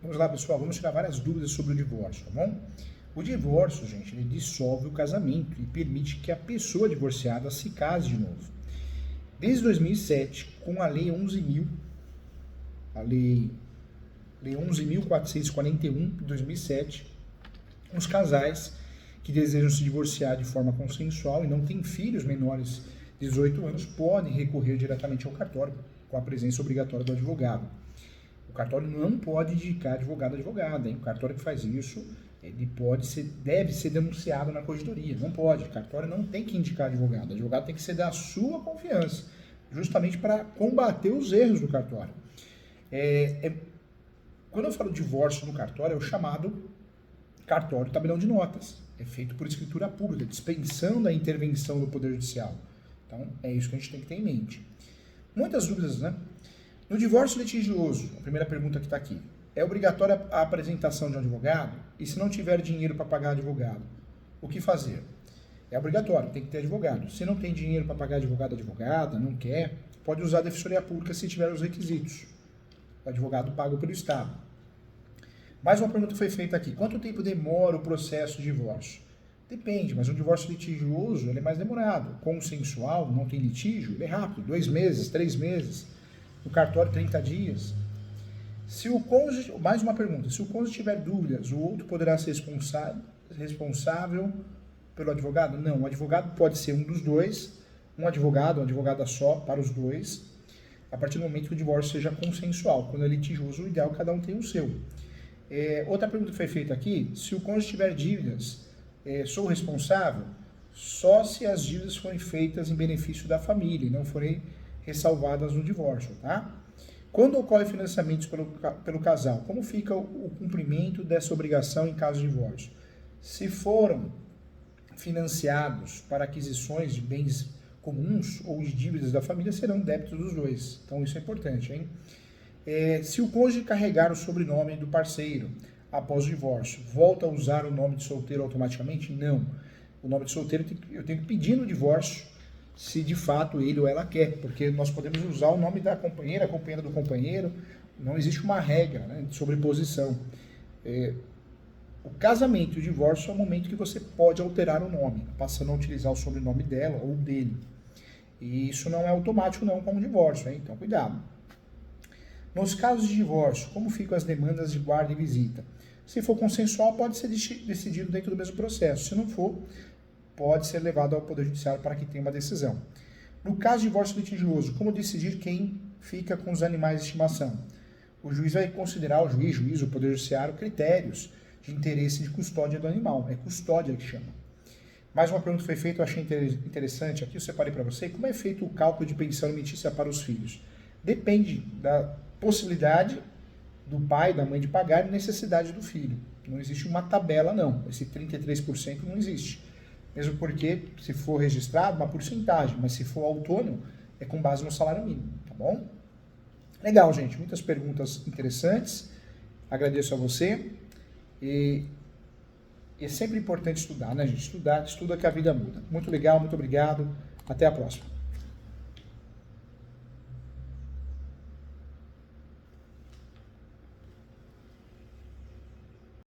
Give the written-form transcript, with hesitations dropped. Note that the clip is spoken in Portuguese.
Vamos lá, pessoal, vamos tirar várias dúvidas sobre o divórcio, tá bom? O divórcio, gente, ele dissolve o casamento e permite que a pessoa divorciada se case de novo. Desde 2007, com a Lei 11.441 de 2007, os casais que desejam se divorciar de forma consensual e não têm filhos menores de 18 anos podem recorrer diretamente ao cartório com a presença obrigatória do advogado. O cartório não pode indicar advogado ou advogada, hein? O cartório que faz isso, ele deve ser denunciado na corregedoria. Não pode, o cartório não tem que indicar advogado. O advogado tem que ser da sua confiança, justamente para combater os erros do cartório. Quando eu falo divórcio no cartório, é o chamado cartório tabelião de notas. É feito por escritura pública, dispensando a intervenção do Poder Judicial. Então, é isso que a gente tem que ter em mente. Muitas dúvidas, né? No divórcio litigioso, a primeira pergunta que está aqui, é obrigatória a apresentação de um advogado? E se não tiver dinheiro para pagar advogado, o que fazer? É obrigatório, tem que ter advogado. Se não tem dinheiro para pagar advogada, não quer, pode usar a defensoria pública se tiver os requisitos. O advogado pago pelo Estado. Mais uma pergunta foi feita aqui. Quanto tempo demora o processo de divórcio? Depende, mas um divórcio litigioso ele é mais demorado. Consensual, não tem litígio, ele é rápido. 2 meses, 3 meses. No cartório, 30 dias. Se o cônjuge, mais uma pergunta. Se o cônjuge tiver dúvidas, o outro poderá ser responsável pelo advogado? Não, o advogado pode ser um dos dois. Um advogado, uma advogada só para os dois. A partir do momento que o divórcio seja consensual. Quando é litigioso, o ideal é que cada um tenha o seu. Outra pergunta que foi feita aqui, se o cônjuge tiver dívidas, sou responsável? Só se as dívidas forem feitas em benefício da família e não forem ressalvadas no divórcio, tá? Quando ocorre financiamentos pelo casal, como fica o cumprimento dessa obrigação em caso de divórcio? Se foram financiados para aquisições de bens comuns ou de dívidas da família, serão débitos dos dois. Então isso é importante, hein? Se o cônjuge carregar o sobrenome do parceiro após o divórcio, volta a usar o nome de solteiro automaticamente? Não. O nome de solteiro eu tenho que pedir no divórcio se de fato ele ou ela quer, porque nós podemos usar o nome da companheira, a companheira do companheiro, não existe uma regra, né, de sobreposição. O casamento e o divórcio é o momento que você pode alterar o nome, passando a utilizar o sobrenome dela ou dele. E isso não é automático não, como divórcio, hein? Então cuidado. Nos casos de divórcio, como ficam as demandas de guarda e visita? Se for consensual, pode ser decidido dentro do mesmo processo. Se não for, pode ser levado ao Poder Judiciário para que tenha uma decisão. No caso de divórcio litigioso, como decidir quem fica com os animais de estimação? O juiz vai considerar, o juiz, o Poder Judiciário, critérios de interesse de custódia do animal. É custódia que chama. Mais uma pergunta foi feita, eu achei interessante aqui, eu separei para você. Como é feito o cálculo de pensão alimentícia para os filhos? Depende da possibilidade do pai, da mãe de pagar e necessidade do filho. Não existe uma tabela, não. Esse 33% não existe. Mesmo porque, se for registrado, uma porcentagem, mas se for autônomo, é com base no salário mínimo, tá bom? Legal, gente. Muitas perguntas interessantes. Agradeço a você. E é sempre importante estudar, né, gente? Estuda que a vida muda. Muito legal, muito obrigado. Até a próxima.